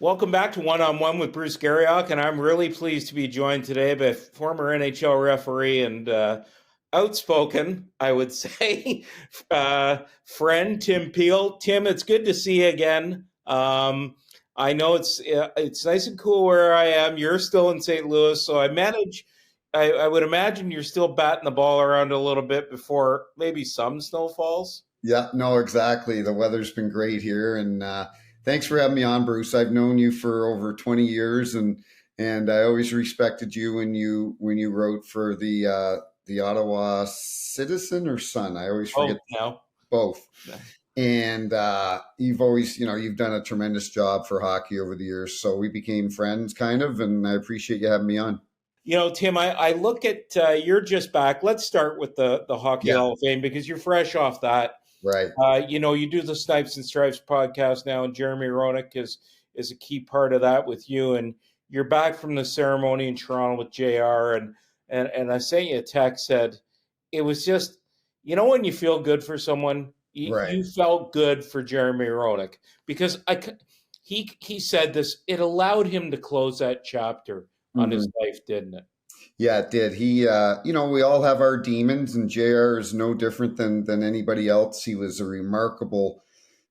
Welcome back to One on One with Bruce Garrioch, and I'm really pleased to be joined today by former NHL referee and outspoken, I would say, friend Tim Peel. Tim, it's good to see you again. I know it's nice and cool where I am. You're still in St. Louis, so I would imagine you're still batting the ball around a little bit before maybe some snow falls. Yeah, no, exactly. The weather's been great here, and thanks for having me on, Bruce. I've known you for over 20 years, and I always respected you when you wrote for the Ottawa Citizen or Sun. I always forget Oh, no. both. And you've always, you've done a tremendous job for hockey over the years. So we became friends, kind of, and I appreciate you having me on. Tim, I look at you're just back. Let's start with the Hockey Yeah, Hall of Fame because you're fresh off that. right. You do the Snipes and Stripes podcast now, and Jeremy Roenick is a key part of that with you. And you're back from the ceremony in Toronto with JR, and I sent you a text said it was just when you feel good for someone, Right. you felt good for Jeremy Roenick because he said this. It allowed him to close that chapter on his Mhm. life, didn't it? Yeah, it did. We all have our demons, and JR is no different than anybody else. He was a remarkable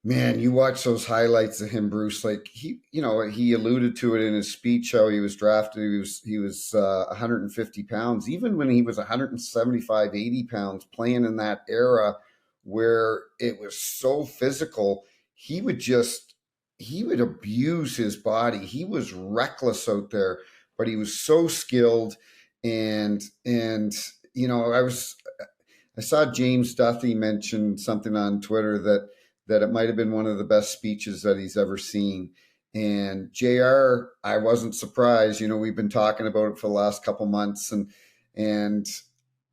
man. You watch those highlights of him, Bruce. Like he alluded to it in his speech how he was drafted. He was 150 pounds, even when he was 175, 80 pounds, playing in that era where it was so physical. He would abuse his body. He was reckless out there, but he was so skilled and I saw James Duthie mention something on Twitter that it might have been one of the best speeches that he's ever seen. And JR, I wasn't surprised. We've been talking about it for the last couple months, and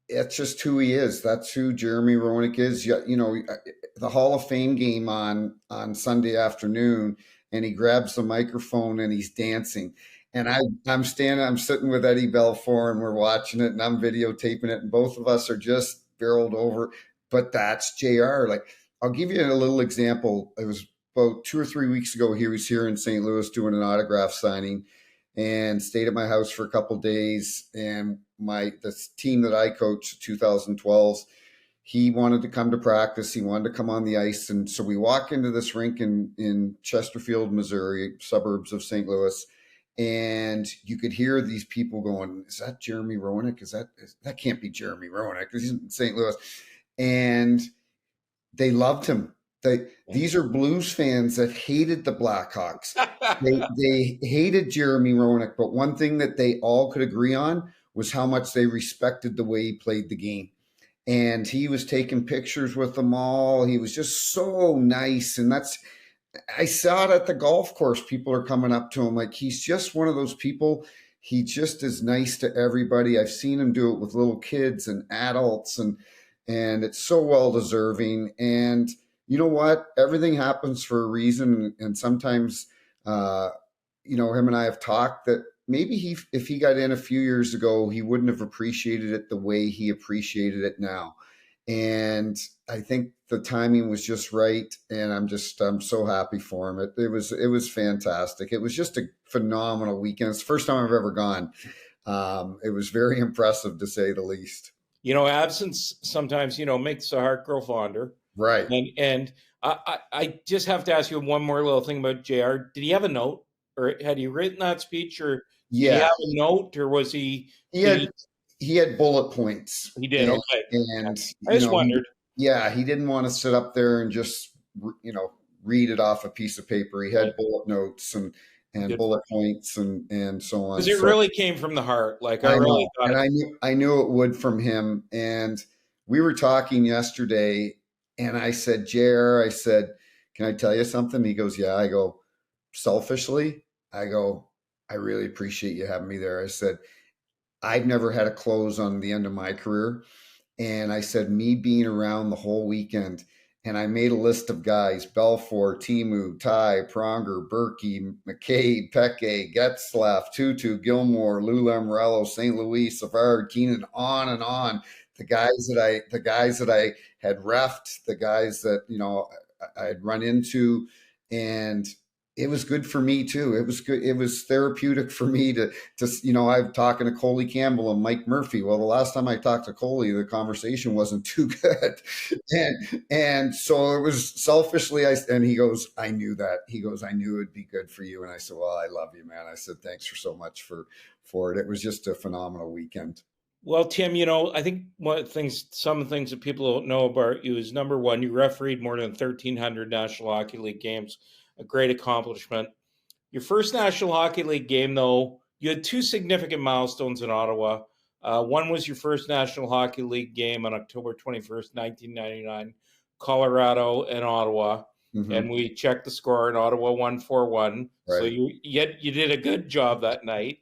it's just who he is. That's who Jeremy Roenick is. The Hall of Fame game on Sunday afternoon, and he grabs the microphone and he's dancing. And I'm sitting with Eddie Belfour, and we're watching it, and I'm videotaping it, and both of us are just barreled over. But that's JR. Like, I'll give you a little example. It was about 2 or 3 weeks ago. He was here in St. Louis doing an autograph signing, and stayed at my house for a couple days. And the team that I coached, 2012s, he wanted to come to practice. He wanted to come on the ice, and so we walk into this rink in Chesterfield, Missouri, suburbs of St. Louis, and you could hear these people going, "Is that Jeremy Roenick? That can't be Jeremy Roenick? He's in St. Louis," and they loved him. These are Blues fans that hated the Blackhawks. They hated Jeremy Roenick, but one thing that they all could agree on was how much they respected the way he played the game. And he was taking pictures with them all. He was just so nice. And I saw it at the golf course. People are coming up to him like he's just one of those people. He just is nice to everybody. I've seen him do it with little kids and adults, and it's so well deserving. And you know what? Everything happens for a reason. And sometimes, him and I have talked that maybe if he got in a few years ago, he wouldn't have appreciated it the way he appreciated it now. And I think the timing was just right. And I'm so happy for him. It was fantastic. It was just a phenomenal weekend. It's the first time I've ever gone. It was very impressive, to say the least. Absence sometimes makes the heart grow fonder. Right. And I just have to ask you one more little thing about JR. Did he have a note, or had he written that speech, or did he Yeah. have a note, or was he? He Did had he had bullet points. he did. And, Okay. and I just wondered. he didn't want to sit up there and just read it off a piece of paper. He Right. had bullet notes and Good. bullet points and so on. Because it So really came from the heart. Like I I really know, thought and it. I knew it would from him. And we were talking yesterday, and I said, "JR, I said, can I tell you something?" He goes, "Yeah." I go, "Selfishly," I go, "I really appreciate you having me there." I said, "I've never had a close on the end of my career." And I said, me being around the whole weekend, and I made a list of guys: Belfour, Timu, Ty, Pronger, Berkey, McCabe, Peke, Getzlaff, Tutu, Gilmore, Lou Lamoriello, St. Louis, Savard, Keenan, on and on. The guys that I had refed, the guys that I had run into, and it was good for me too. It was good. It was therapeutic for me to I'm talking to Coley Campbell and Mike Murphy. Well, the last time I talked to Coley, the conversation wasn't too good, and so it was selfishly. And he goes, I knew that. He goes, I knew it'd be good for you. And I said, well, I love you, man. I said, thanks for so much for it. It was just a phenomenal weekend. Well, Tim, I think some of the things that people don't know about you is, number one, you refereed more than 1,300 National Hockey League games, a great accomplishment. Your first National Hockey League game, though, you had two significant milestones in Ottawa. One was your first National Hockey League game on October 21st, 1999, Colorado and Ottawa. Mm-hmm. And we checked the score, and Ottawa won 4-1. Right. So you did a good job that night.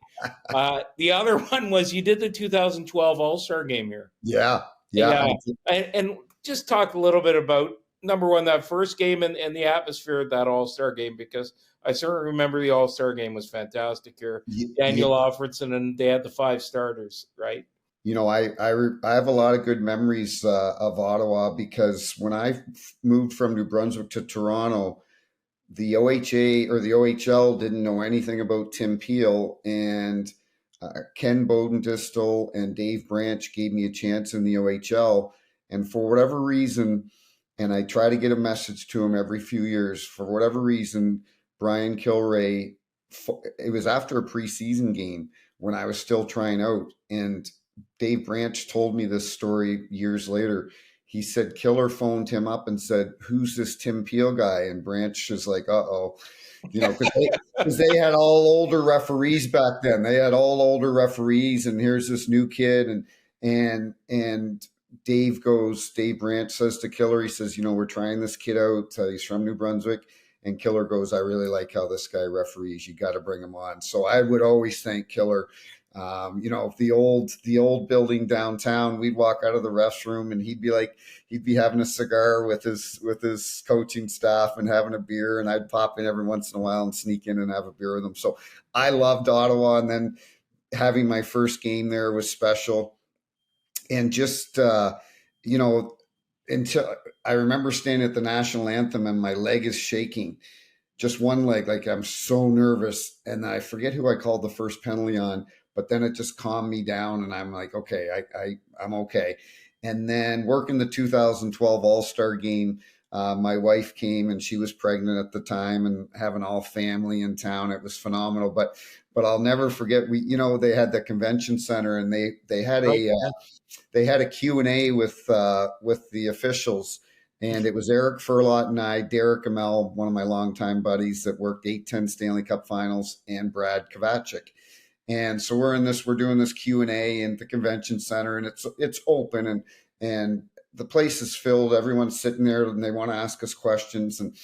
The other one was you did the 2012 All-Star game here. Yeah. And just talk a little bit about, number one, that first game and the atmosphere of that All-Star game, because I certainly remember the All-Star game was fantastic here. Daniel Alfredson, and they had the 5 starters, right? I have a lot of good memories of Ottawa, because when I moved from New Brunswick to Toronto, the OHA or the OHL didn't know anything about Tim Peel, and Ken Bodendistel and Dave Branch gave me a chance in the OHL. And for whatever reason, and I try to get a message to him every few years, for whatever reason, Brian Kilray, it was after a preseason game when I was still trying out, and Dave Branch told me this story years later. He said Killer phoned him up and said, who's this Tim Peel guy? And Branch is like, uh-oh. Because they had all older referees back then. They had all older referees, and here's this new kid. And Dave Branch says to Killer, he says, we're trying this kid out. He's from New Brunswick. And Killer goes, I really like how this guy referees. You got to bring him on. So I would always thank Killer. The old building downtown, we'd walk out of the refs room and he'd be having a cigar with his coaching staff and having a beer, and I'd pop in every once in a while and sneak in and have a beer with him. So I loved Ottawa, and then having my first game there was special. And just, until I remember standing at the national anthem and my leg is shaking, just one leg, like I'm so nervous. And I forget who I called the first penalty on, but then it just calmed me down, and I'm like, okay, I'm okay. And then working the 2012 All-Star game, my wife came, and she was pregnant at the time, and having all family in town. It was phenomenal. But I'll never forget, they had the convention center, and they had a Q&A with the officials. And it was Eric Furlot and I, Derek Amell, one of my longtime buddies that worked 8-10 Stanley Cup Finals, and Brad Tkachuk. And so we're doing this Q&A in the convention center, and it's open, and the place is filled. Everyone's sitting there, and they want to ask us questions. And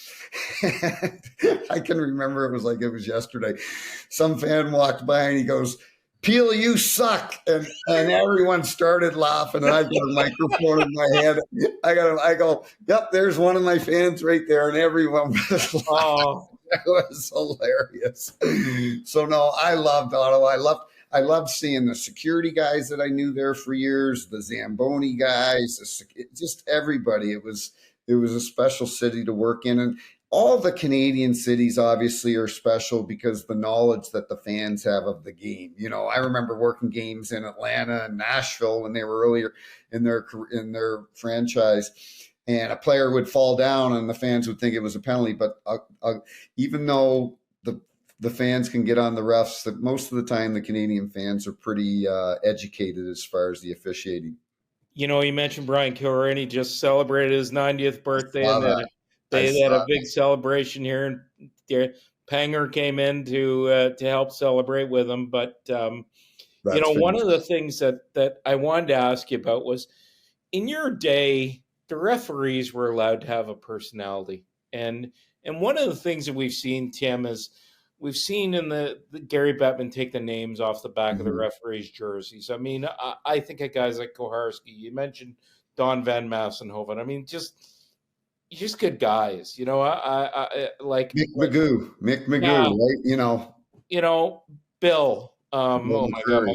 I can remember it was yesterday. Some fan walked by and he goes, Peel, you suck. And everyone started laughing, and I've got a microphone in my hand. I go, yep, there's one of my fans right there. And everyone was laughing. Oh. That was hilarious. So no, I loved Ottawa. I loved seeing the security guys that I knew there for years, the Zamboni guys, just everybody. It was a special city to work in, and all the Canadian cities obviously are special because the knowledge that the fans have of the game. I remember working games in Atlanta and Nashville when they were earlier in their franchise. And a player would fall down and the fans would think it was a penalty. But even though the fans can get on the refs, that most of the time the Canadian fans are pretty educated as far as the officiating. You mentioned Brian Kilray, and he just celebrated his 90th birthday. And they had a big celebration here. And Panger came in to help celebrate with him. But, one of the things that I wanted to ask you about was, in your day, the referees were allowed to have a personality. And one of the things that we've seen, Tim, is we've seen in the Gary Bettman take the names off the back of the referees' jerseys. I mean, I think of guys like Koharski. You mentioned Don Van Massenhoven. I mean, just good guys. I like Mick Magoo, right? Bill. Oh my God.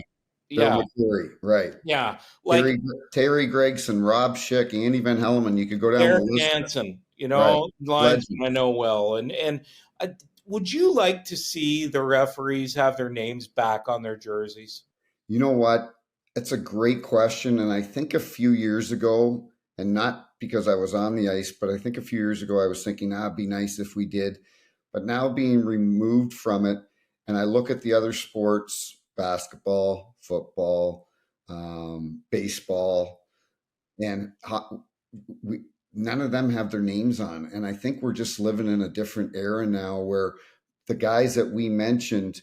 Bill McCurry, right. Yeah. Like Terry Gregson, Rob Schick, Andy Van Hellemond. You could go down Eric the list. Hansen, right. lines I know well. And would you like to see the referees have their names back on their jerseys? You know what? It's a great question. And I think a few years ago, and not because I was on the ice, but I think a few years ago, I was thinking, it'd be nice if we did. But now being removed from it, and I look at the other sports, basketball, football, baseball, and we, none of them have their names on. And I think we're just living in a different era now where the guys that we mentioned,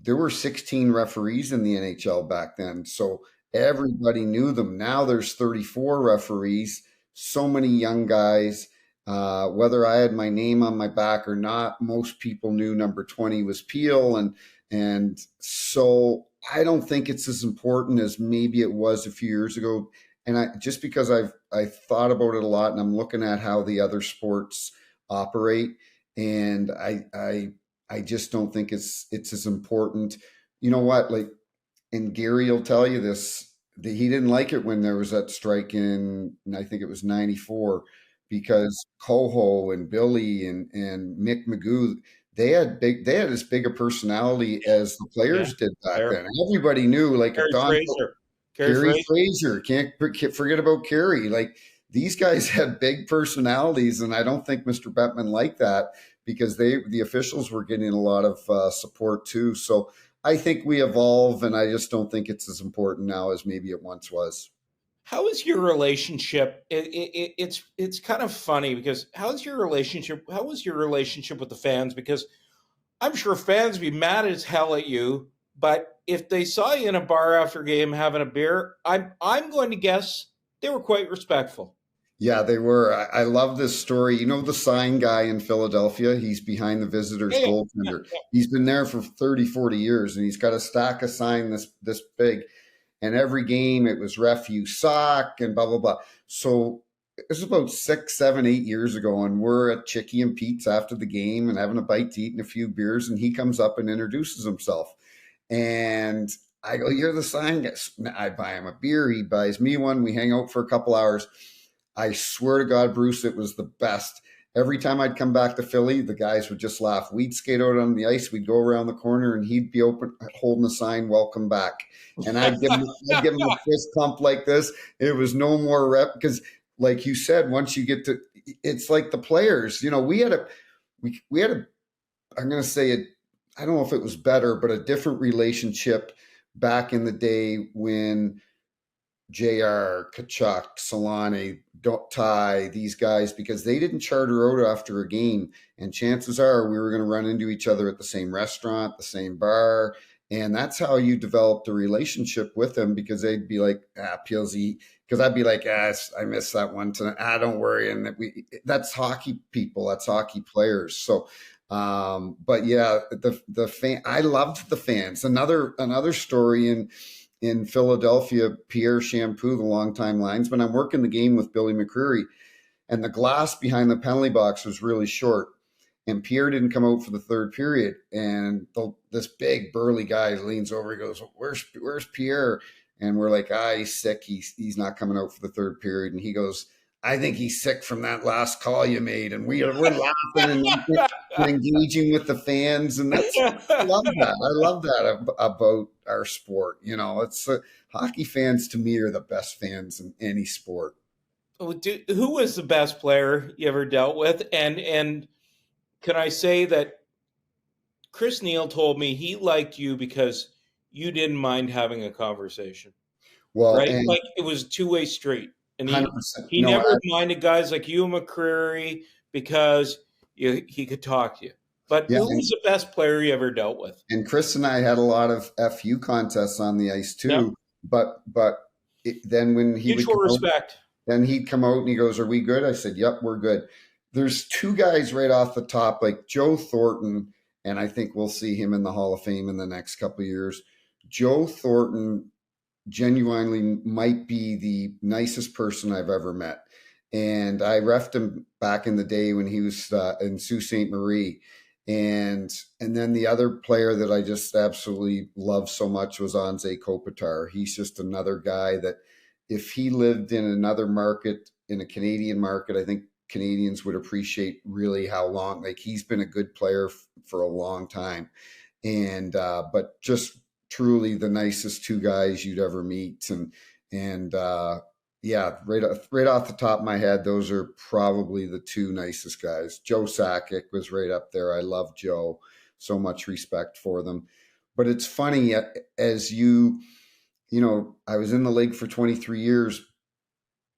there were 16 referees in the NHL back then. So everybody knew them. Now there's 34 referees, so many young guys. Whether I had my name on my back or not, most people knew number 20 was Peel. And so I don't think it's as important as maybe it was a few years ago. And just because I thought about it a lot, and I'm looking at how the other sports operate, and I just don't think it's as important. You know what? Like, and Gary will tell you this, that he didn't like it when there was that strike in I think it was '94, because Coho and Billy and Mick Magoo, they had as big a personality as the Yeah, players did back Gary, then. Everybody knew, like, if Gary Don Fraser. Gary Gary Fraser. Fraser, can't forget about Gary. Like, these guys had big personalities, and I don't think Mr. Bettman liked that, because the officials were getting a lot of support too. So I think we evolve, and I just don't think it's as important now as maybe it once was. How is your relationship? It's kind of funny because how's your relationship? How was your relationship with the fans? Because I'm sure fans would be mad as hell at you, but if they saw you in a bar after a game having a beer, I'm going to guess they were quite respectful. Yeah, they were. I love this story. You know, the sign guy in Philadelphia, he's behind the Yeah, visitors yeah, yeah, goaltender. yeah. He's been there for 30, 40 years, and he's got a stack of sign this big. And every game it was ref you suck and blah blah blah. So it was about 6, 7, 8 years ago, and we're at Chicky and Pete's after the game and having a bite to eat and a few beers, and he comes up and introduces himself. And I go, "You're the sign guy." I buy him a beer, he buys me one, we hang out for a couple hours. I swear to God, Bruce, it was the best. Every time I'd come back to Philly, the guys would just laugh. We'd skate out on the ice. We'd go around the corner, and he'd be open, holding a sign, "Welcome back." And I'd give him a fist pump like this. It was no more rep, because, like you said, once you get to, it's like the players. You know, we had a. I'm going to say it. I don't know if it was better, but a different relationship back in the day when JR, Tkachuk, Solani, Ty, these guys, because they didn't charter out after a game. And chances are we were going to run into each other at the same restaurant, the same bar. And that's how you developed a relationship with them, because they'd be like, PLZ. Because I'd be like, I missed that one tonight. Don't worry. And that's hockey people, that's hockey players. So, but yeah, the fan, I loved the fans. Another story in Philadelphia, Pierre Shampoo, the longtime linesman. I'm working the game with Billy McCreary, and the glass behind the penalty box was really short. And Pierre didn't come out for the third period. And this big burly guy leans over. He goes, "Where's Pierre?" And we're like, "He's sick. He's not coming out for the third period." And he goes, "I think he's sick from that last call you made." And we're laughing and engaging with the fans, and that's I love that. I love that about our sport. You know, it's hockey fans to me are the best fans in any sport. Who was the best player you ever dealt with? And can I say that Chris Neal told me he liked you because you didn't mind having a conversation, Well, right? and Like it was a two-way street, and 100%. he No, never minded guys like you and McCreary because he could talk to you. But yeah, who was the best player you ever dealt with? and Chris and I had a lot of FU contests on the ice Yeah, too. But then when he would mutual come out, respect. then he'd come out and he goes, "Are we good?" I said, "Yep, we're good." There's two guys right off the top, like Joe Thornton, and I think we'll see him in the Hall of Fame in the next couple of years. Joe Thornton genuinely might be the nicest person I've ever met. And I refed him back in the day when he was in Sault Ste. Marie. And then the other player that I just absolutely love so much was Anze Kopitar. He's just another guy that if he lived in another market, in a Canadian market, I think Canadians would appreciate really how long, like he's been a good player for a long time. And, but just truly the nicest two guys you'd ever meet. And, yeah, right off the top of my head, those are probably the two nicest guys. Joe Sakic was right up there. I love Joe. So much respect for them. But it's funny, as I was in the league for 23 years,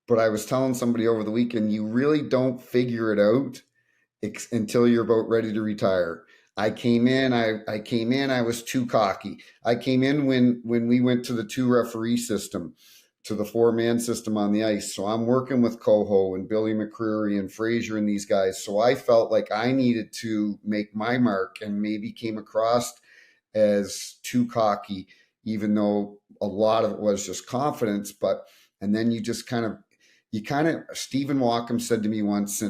but I was telling somebody over the weekend, you really don't figure it out until you're about ready to retire. I came in, I was too cocky. I came in when we went to the two referee system, to the 4-man system on the ice. So I'm working with Coho and Billy McCreary and Frazier and these guys. So I felt like I needed to make my mark, and maybe came across as too cocky, even though a lot of it was just confidence. But and then Stephen Walkham said to me once,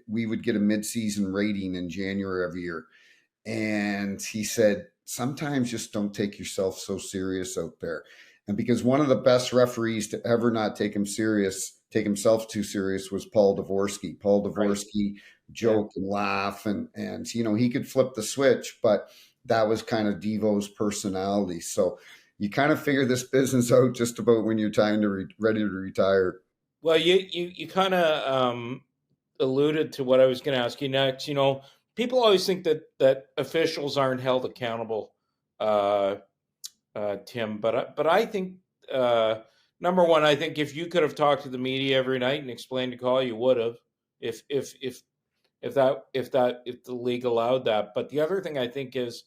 we would get a midseason rating in January every year. And he said, sometimes just don't take yourself so serious out there. And because one of the best referees to ever not take himself too serious was Paul Dvorsky. Paul Dvorsky joke and laugh, and he could flip the switch, but that was kind of Devo's personality. So you kind of figure this business out just about when you're ready to retire. Well, you kind of alluded to what I was going to ask you next. People always think that officials aren't held accountable, Tim. But I think, number one, I think if you could have talked to the media every night and explained the call, you would have. If the league allowed that. But the other thing I think is,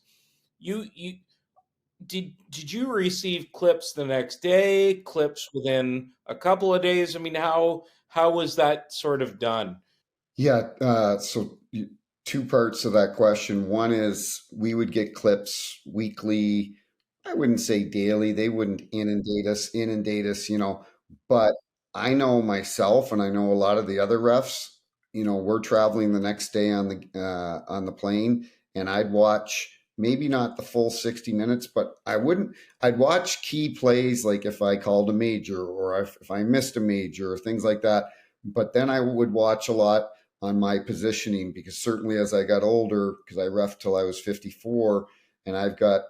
you did you receive clips the next day? Clips within a couple of days? I mean, how was that sort of done? Yeah. So two parts of that question. One is we would get clips weekly. I wouldn't say daily. They wouldn't inundate us, but I know myself, and I know a lot of the other refs, we're traveling the next day on the plane, and I'd watch maybe not the full 60 minutes, but I'd watch key plays, like if I called a major, or if I missed a major, or things like that. But then I would watch a lot on my positioning, because certainly as I got older, because I ref till I was 54, and I've got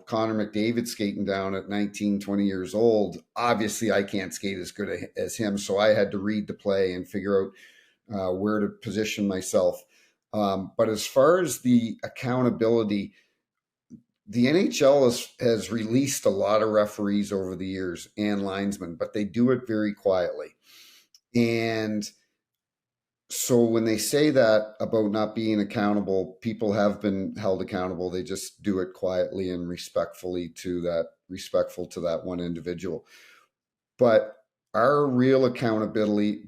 Connor McDavid skating down at 19, 20 years old. Obviously I can't skate as good as him, so I had to read the play and figure out where to position myself. But as far as the accountability, the NHL has released a lot of referees over the years and linesmen, but they do it very quietly. And so when they say that about not being accountable, people have been held accountable. They just do it quietly and respectful to that one individual. But our real accountability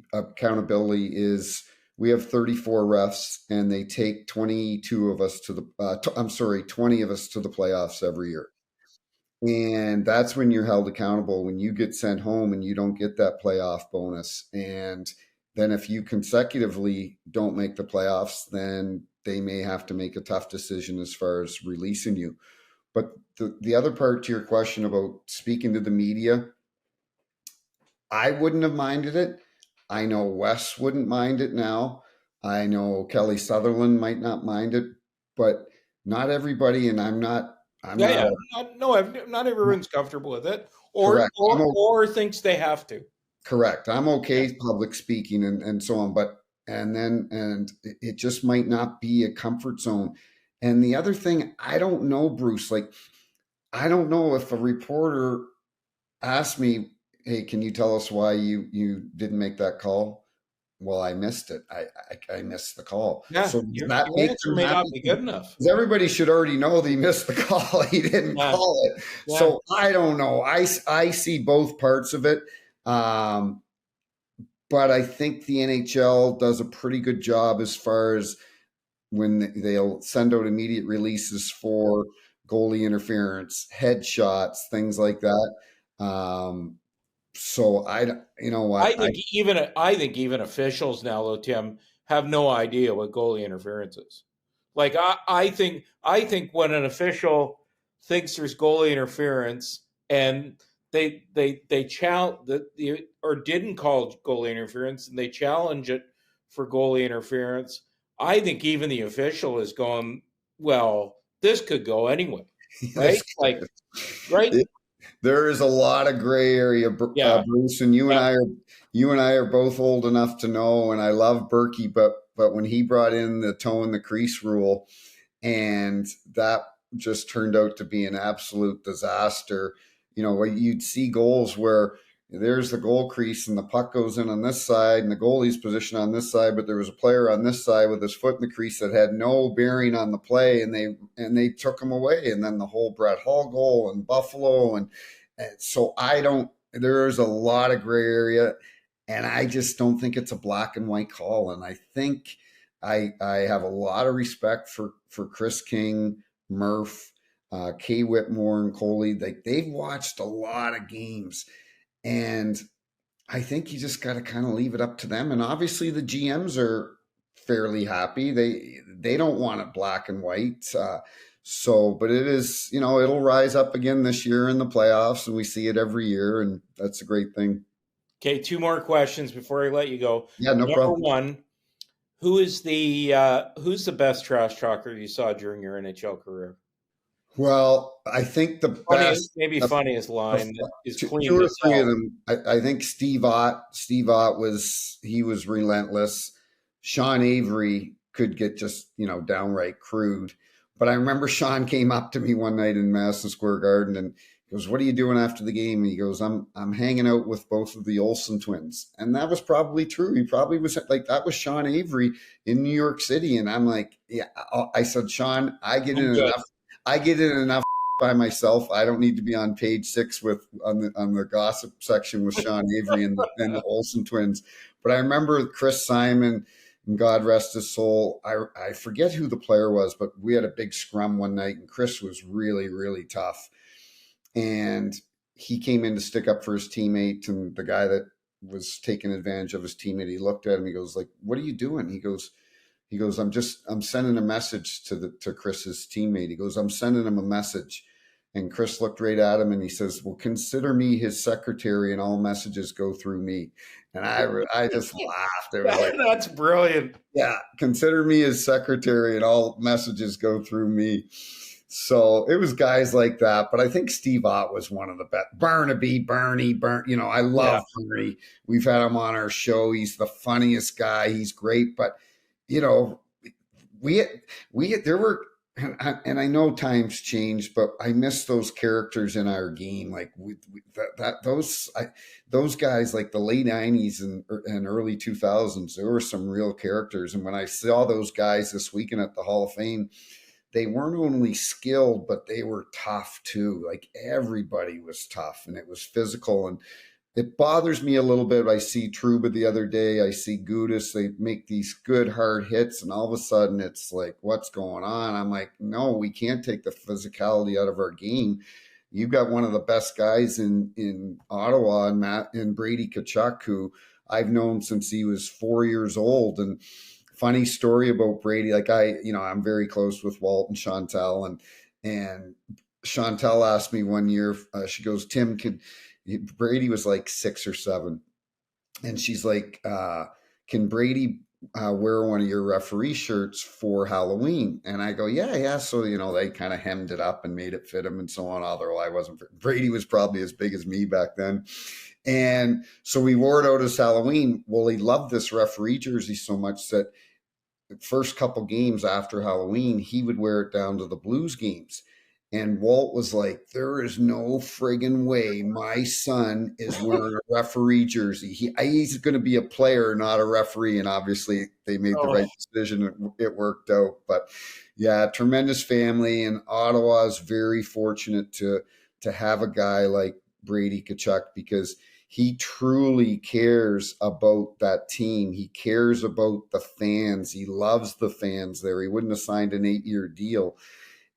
is, we have 34 refs, and they take 22 of us to the 20 of us to the playoffs every year. And that's when you're held accountable, when you get sent home and you don't get that playoff bonus. And then if you consecutively don't make the playoffs, then they may have to make a tough decision as far as releasing you. But the other part to your question about speaking to the media, I wouldn't have minded it. I know Wes wouldn't mind it now. I know Kelly Sutherland might not mind it, but not everybody, and I'm not Yeah. Not everyone's comfortable with it, correct. or thinks they have to. Correct. I'm okay Yeah. public speaking and so on, but and it just might not be a comfort zone. And the other thing, I don't know, Bruce, like I don't know if a reporter asked me, "Hey, can you tell us why you didn't make that call?" Well, I missed it. I missed the call. Yeah, So does your that make answer them may not happy? be good enough. Because everybody should already know that he missed the call. He didn't Yeah, call it. yeah. So I don't know. I see both parts of it. Um, but I think the NHL does a pretty good job as far as when they'll send out immediate releases for goalie interference, headshots, things like that. So you know what, I think even officials now, though, Tim, have no idea what goalie interference is. Like I think when an official thinks there's goalie interference, and they challenge or didn't call goalie interference, and they challenge it for goalie interference. I think even the official is going, well, this could go anyway, right? Like, right? There is a lot of gray area, Yeah. Bruce, and you and I are both old enough to know. And I love Berkey, but when he brought in the toe in the crease rule, and that just turned out to be an absolute disaster. You know, where you'd see goals where there's the goal crease and the puck goes in on this side and the goalie's position on this side, but there was a player on this side with his foot in the crease that had no bearing on the play, and they took him away. And then the whole Brett Hull goal and Buffalo, and so there's a lot of gray area, and I just don't think it's a black and white call. And I think I have a lot of respect for Chris King, Murph, Kay Whitmore, and Coley. They've watched a lot of games, and I think you just got to kind of leave it up to them. And obviously, the GMs are fairly happy. They don't want it black and white. But it is, it'll rise up again this year in the playoffs, and we see it every year, and that's a great thing. Okay, 2 more questions before I let you go. Yeah, no problem. Number 1, who's the best trash talker you saw during your NHL career? Well, I think the funniest line is clean. 2 or 3 of them. I think Steve Ott was relentless. Sean Avery could get just, downright crude. But I remember Sean came up to me one night in Madison Square Garden and he goes, "What are you doing after the game?" And he goes, I'm hanging out with both of the Olsen twins. And that was probably true. He probably was like, that was Sean Avery in New York City. And I'm like, yeah, I said, "Sean, I get in enough by myself. I don't need to be on page 6 on the gossip section with Sean Avery and the Olsen twins." But I remember Chris Simon, and God rest his soul. I forget who the player was, but we had a big scrum one night, and Chris was really, really tough. And he came in to stick up for his teammate, and the guy that was taking advantage of his teammate, he looked at him. He goes, like, "What are you doing?" He goes, I'm sending a message to Chris's teammate. He goes, "I'm sending him a message." And Chris looked right at him and he says, "Well, consider me his secretary and all messages go through me." And I just laughed. It was like, that's brilliant. Yeah, consider me his secretary and all messages go through me. So it was guys like that. But I think Steve Ott was one of the best. Bernie, I love Bernie. We've had him on our show. He's the funniest guy. He's great. But, there were, and I know times changed, but I miss those characters in our game. Like those guys, like the late 90s and early 2000s, there were some real characters. And when I saw those guys this weekend at the Hall of Fame, they weren't only skilled, but they were tough too. Like everybody was tough, and it was physical. And it bothers me a little bit. I see Trouba the other day. I see Gudis. They make these good hard hits, and all of a sudden it's like, what's going on? I'm like, no, we can't take the physicality out of our game. You've got one of the best guys in Ottawa, and Brady Tkachuk, who I've known since he was 4 years old. And funny story about Brady, like I'm very close with Walt and Chantel, and Chantel asked me one year, she goes, "Tim, Brady was like 6 or 7. And she's like, "Can Brady wear one of your referee shirts for Halloween?" And I go, yeah. So, they kind of hemmed it up and made it fit him and so on. Although Brady was probably as big as me back then. And so we wore it out as Halloween. Well, he loved this referee jersey so much that the first couple games after Halloween, he would wear it down to the Blues games. And Walt was like, "There is no friggin' way my son is wearing a referee jersey. He's going to be a player, not a referee." And obviously they made the right decision. It worked out. But yeah, tremendous family. And Ottawa is very fortunate to have a guy like Brady Tkachuk, because he truly cares about that team. He cares about the fans. He loves the fans there. He wouldn't have signed an 8-year deal.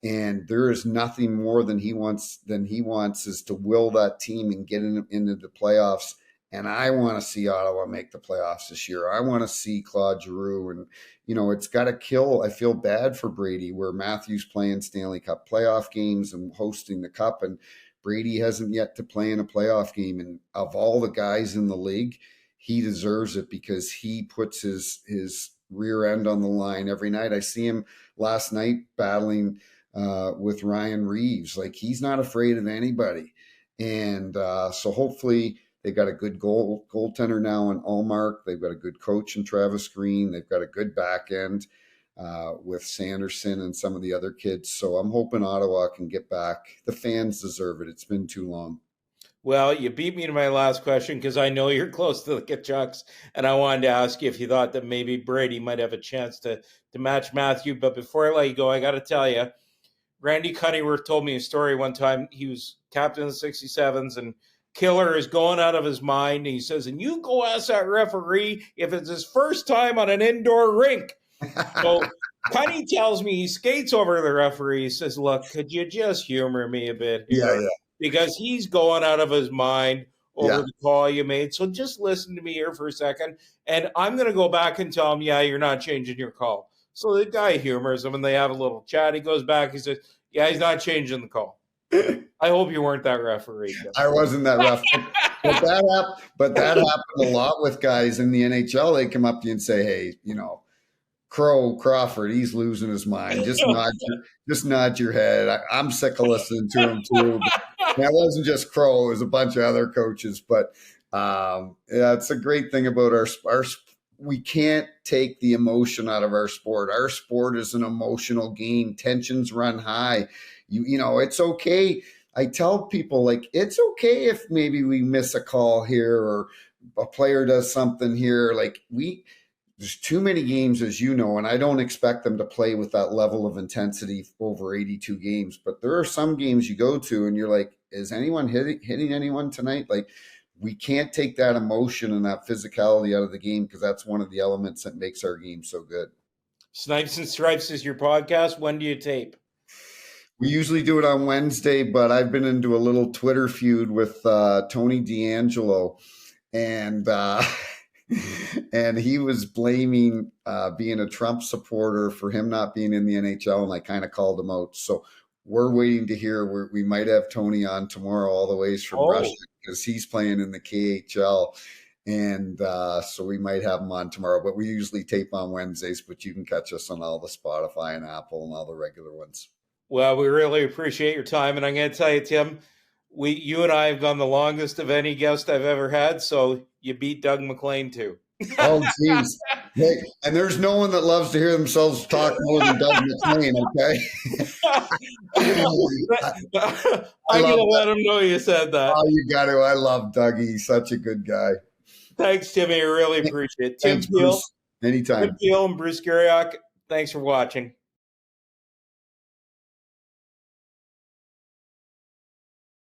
And there is nothing more than he wants is to will that team and get into the playoffs. And I want to see Ottawa make the playoffs this year. I want to see Claude Giroux. And, it's got to kill. I feel bad for Brady, where Matthew's playing Stanley Cup playoff games and hosting the Cup. And Brady hasn't yet to play in a playoff game. And of all the guys in the league, he deserves it because he puts his rear end on the line every night. I see him last night battling with Ryan Reeves. Like, he's not afraid of anybody. And so hopefully they've got a good goaltender now in Allmark. They've got a good coach in Travis Green. They've got a good back end with Sanderson and some of the other kids. So I'm hoping Ottawa can get back. The fans deserve it. It's been too long. Well, you beat me to my last question because I know you're close to the Tkachuks, and I wanted to ask you if you thought that maybe Brady might have a chance to match Matthew. But before I let you go, I got to tell you, Randy Cunneyworth told me a story one time. He was captain of the 67s, and Killer is going out of his mind. And he says, and you go ask that referee if it's his first time on an indoor rink. So Cunny tells me, he skates over to the referee. He says, look, could you just humor me a bit here? Yeah. Because he's going out of his mind over the call you made. So just listen to me here for a second. And I'm going to go back and tell him, yeah, you're not changing your call. So the guy humors him and they have a little chat. He goes back. He says, yeah, he's not changing the call. I hope you weren't that referee. I wasn't that rough. But that happened a lot with guys in the NHL. They come up to you and say, hey, Crawford, he's losing his mind. Just nod your head. I'm sick of listening to him too. That wasn't just Crow; it was a bunch of other coaches. But it's a great thing about our. We can't take the emotion out of our sport. Our sport is an emotional game. Tensions run high. It's okay. I tell people, like, it's okay if maybe we miss a call here or a player does something here. Like, there's too many games, as you know, and I don't expect them to play with that level of intensity over 82 games. But there are some games you go to and you're like, is anyone hitting anyone tonight? Like, we can't take that emotion and that physicality out of the game because that's one of the elements that makes our game so good. Snipes and Stripes is your podcast. When do you tape? We usually do it on Wednesday, but I've been into a little Twitter feud with Tony D'Angelo, and he was blaming being a Trump supporter for him not being in the NHL, and I kind of called him out. So we're waiting to hear. We might have Tony on tomorrow, all the ways from Russia, because he's playing in the KHL. And so we might have him on tomorrow, but we usually tape on Wednesdays, but you can catch us on all the Spotify and Apple and all the regular ones. Well, we really appreciate your time. And I'm going to tell you, Tim, you and I have gone the longest of any guest I've ever had. So you beat Doug McLean too. Oh, geez. Hey, and there's no one that loves to hear themselves talk more than Doug McLean, okay? I'm going to let him know you said that. Oh, you got to. I love Dougie. He's such a good guy. Thanks, Timmy. I really appreciate it. Tim Thanks, Bruce. Anytime. Tim Peel and Bruce Garrioch, thanks for watching.